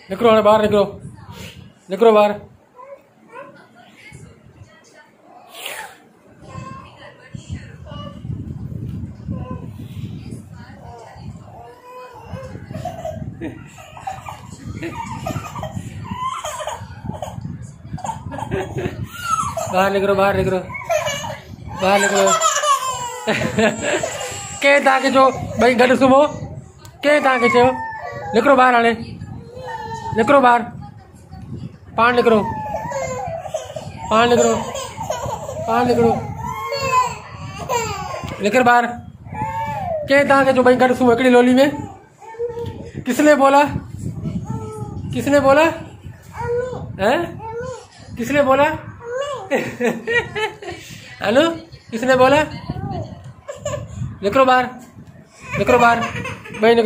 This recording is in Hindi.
निकलो बाहर, निकलो निकलो बाहर। बाहर निकलो, बाहर निकलो, बाहर निकलो। के तव्हांखे चयो भई गॾु सुम्हो? के तव्हांखे चयो? निकिरो ॿाहिरि, हाणे निकिरो ॿाहिरि, पाण निकिरो, पाण निकिरो, पाण निकिरो, निकिर ॿाहिरि। के तव्हांखे चयो भई गॾु सुम्हो हिकिड़ी लोली में? किसने बोला? किसने बोला? हैं? किसने बोला? हेलो, किसने बोला? निकलो बाहर, निकलो बाहर, भाई निकलो।